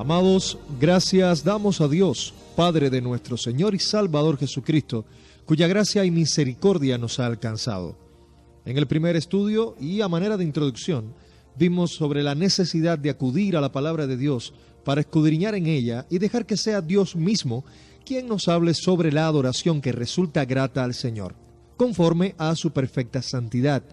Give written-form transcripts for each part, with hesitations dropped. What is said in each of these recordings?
Amados, gracias damos a Dios, Padre de nuestro Señor y Salvador Jesucristo, cuya gracia y misericordia nos ha alcanzado. En el primer estudio y a manera de introducción, vimos sobre la necesidad de acudir a la palabra de Dios para escudriñar en ella y dejar que sea Dios mismo quien nos hable sobre la adoración que resulta grata al Señor, conforme a su perfecta santidad.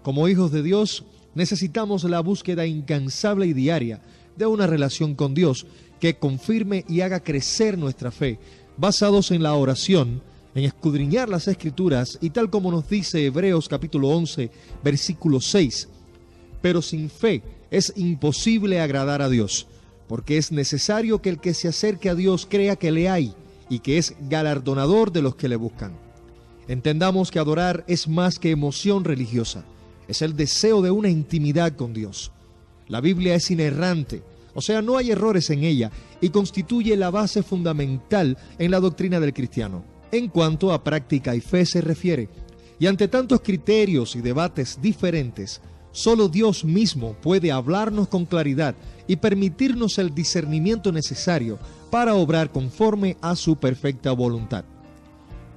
Como hijos de Dios, necesitamos la búsqueda incansable y diaria de una relación con Dios que confirme y haga crecer nuestra fe, basados en la oración, en escudriñar las Escrituras y tal como nos dice Hebreos capítulo 11, versículo 6. Pero sin fe es imposible agradar a Dios, porque es necesario que el que se acerque a Dios crea que le hay y que es galardonador de los que le buscan. Entendamos que adorar es más que emoción religiosa, es el deseo de una intimidad con Dios. La Biblia es inerrante, o sea, no hay errores en ella, y constituye la base fundamental en la doctrina del cristiano, en cuanto a práctica y fe se refiere. Y ante tantos criterios y debates diferentes, solo Dios mismo puede hablarnos con claridad y permitirnos el discernimiento necesario para obrar conforme a su perfecta voluntad.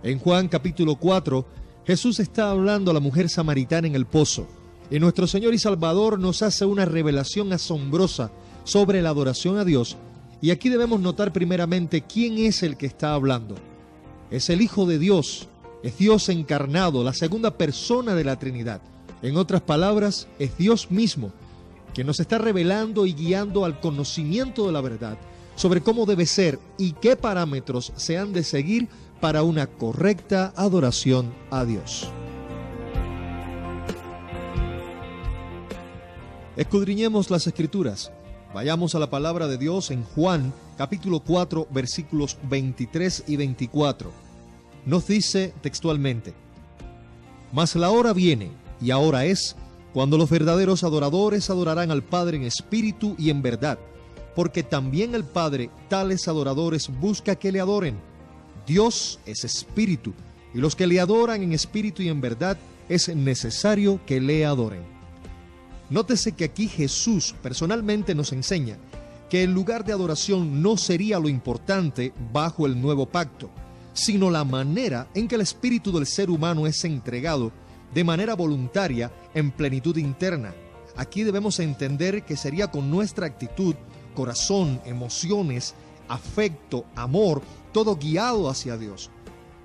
En Juan capítulo 4, Jesús está hablando a la mujer samaritana en el pozo, y nuestro Señor y Salvador nos hace una revelación asombrosa sobre la adoración a Dios, y aquí debemos notar primeramente quién es el que está hablando. Es el Hijo de Dios, es Dios encarnado, la segunda persona de la Trinidad. En otras palabras, es Dios mismo, que nos está revelando y guiando al conocimiento de la verdad sobre cómo debe ser y qué parámetros se han de seguir para una correcta adoración a Dios. Escudriñemos las Escrituras. Vayamos a la palabra de Dios en Juan, capítulo 4, versículos 23 y 24. Nos dice textualmente: Mas la hora viene, y ahora es, cuando los verdaderos adoradores adorarán al Padre en espíritu y en verdad, porque también el Padre tales adoradores busca que le adoren. Dios es espíritu, y los que le adoran en espíritu y en verdad es necesario que le adoren. Nótese que aquí Jesús personalmente nos enseña que el lugar de adoración no sería lo importante bajo el nuevo pacto, sino la manera en que el espíritu del ser humano es entregado de manera voluntaria en plenitud interna. Aquí debemos entender que sería con nuestra actitud, corazón, emociones, afecto, amor, todo guiado hacia Dios.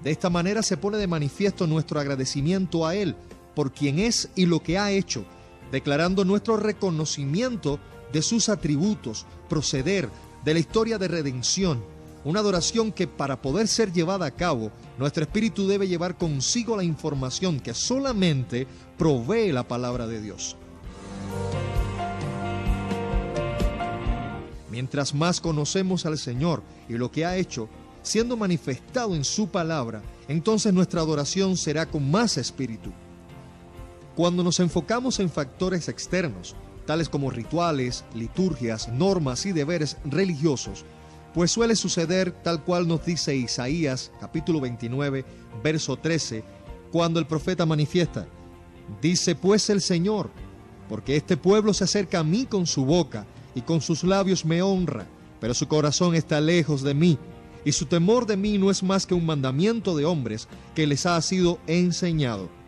De esta manera se pone de manifiesto nuestro agradecimiento a Él por quien es y lo que ha hecho, declarando nuestro reconocimiento de sus atributos, proceder, de la historia de redención. Una adoración que para poder ser llevada a cabo, nuestro espíritu debe llevar consigo la información que solamente provee la palabra de Dios. Mientras más conocemos al Señor y lo que ha hecho, siendo manifestado en su palabra, entonces nuestra adoración será con más espíritu. Cuando nos enfocamos en factores externos, tales como rituales, liturgias, normas y deberes religiosos, pues suele suceder tal cual nos dice Isaías, capítulo 29, verso 13, cuando el profeta manifiesta: Dice pues el Señor, porque este pueblo se acerca a mí con su boca, y con sus labios me honra, pero su corazón está lejos de mí, y su temor de mí no es más que un mandamiento de hombres que les ha sido enseñado.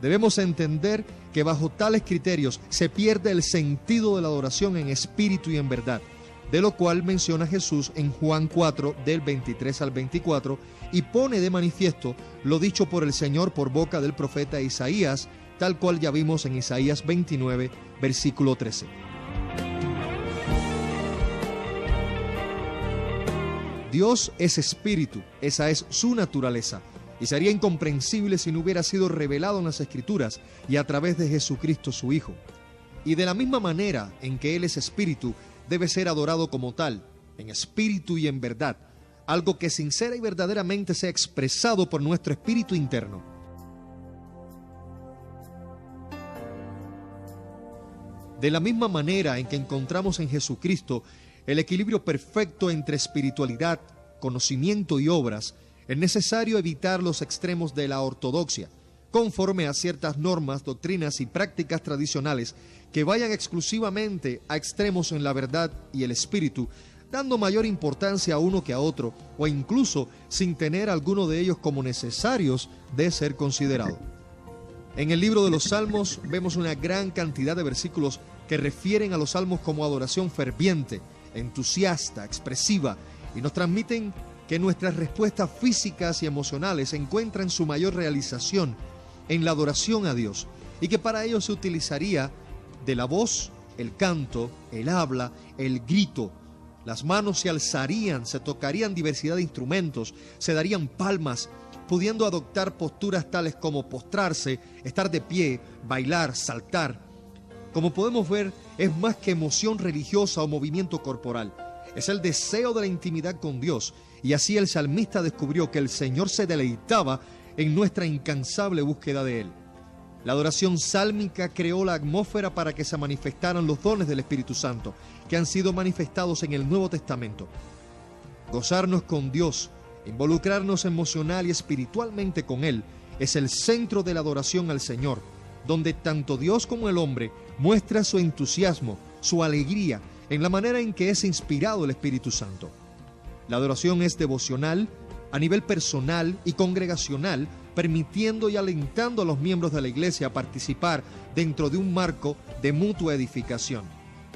Debemos entender que bajo tales criterios se pierde el sentido de la adoración en espíritu y en verdad, de lo cual menciona Jesús en Juan 4, del 23 al 24, y pone de manifiesto lo dicho por el Señor por boca del profeta Isaías, tal cual ya vimos en Isaías 29, versículo 13. Dios es espíritu, esa es su naturaleza, y sería incomprensible si no hubiera sido revelado en las Escrituras y a través de Jesucristo su Hijo. Y de la misma manera en que Él es espíritu, debe ser adorado como tal, en espíritu y en verdad, algo que sincera y verdaderamente sea expresado por nuestro espíritu interno. De la misma manera en que encontramos en Jesucristo el equilibrio perfecto entre espiritualidad, conocimiento y obras, es necesario evitar los extremos de la ortodoxia, conforme a ciertas normas, doctrinas y prácticas tradicionales que vayan exclusivamente a extremos en la verdad y el espíritu, dando mayor importancia a uno que a otro, o incluso sin tener alguno de ellos como necesarios de ser considerado. En el libro de los Salmos vemos una gran cantidad de versículos que refieren a los salmos como adoración ferviente, entusiasta, expresiva, y nos transmiten que nuestras respuestas físicas y emocionales se encuentran su mayor realización en la adoración a Dios, y que para ello se utilizaría de la voz, el canto, el habla, el grito. Las manos se alzarían, se tocarían diversidad de instrumentos, se darían palmas, pudiendo adoptar posturas tales como postrarse, estar de pie, bailar, saltar. Como podemos ver, es más que emoción religiosa o movimiento corporal. Es el deseo de la intimidad con Dios, y así el salmista descubrió que el Señor se deleitaba en nuestra incansable búsqueda de Él. La adoración sálmica creó la atmósfera para que se manifestaran los dones del Espíritu Santo, que han sido manifestados en el Nuevo Testamento. Gozarnos con Dios, involucrarnos emocional y espiritualmente con Él, es el centro de la adoración al Señor, donde tanto Dios como el hombre muestra su entusiasmo, su alegría, en la manera en que es inspirado el Espíritu Santo. La adoración es devocional, a nivel personal y congregacional, permitiendo y alentando a los miembros de la iglesia a participar dentro de un marco de mutua edificación.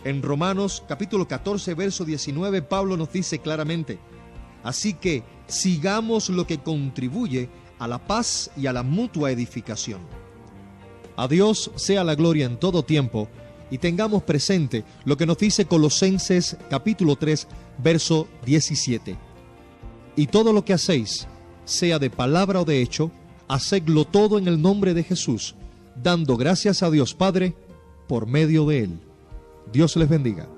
En Romanos capítulo 14, verso 19, Pablo nos dice claramente: así que sigamos lo que contribuye a la paz y a la mutua edificación. A Dios sea la gloria en todo tiempo, y tengamos presente lo que nos dice Colosenses capítulo 3, verso 17. Y todo lo que hacéis, sea de palabra o de hecho, hacedlo todo en el nombre de Jesús, dando gracias a Dios Padre por medio de Él. Dios les bendiga.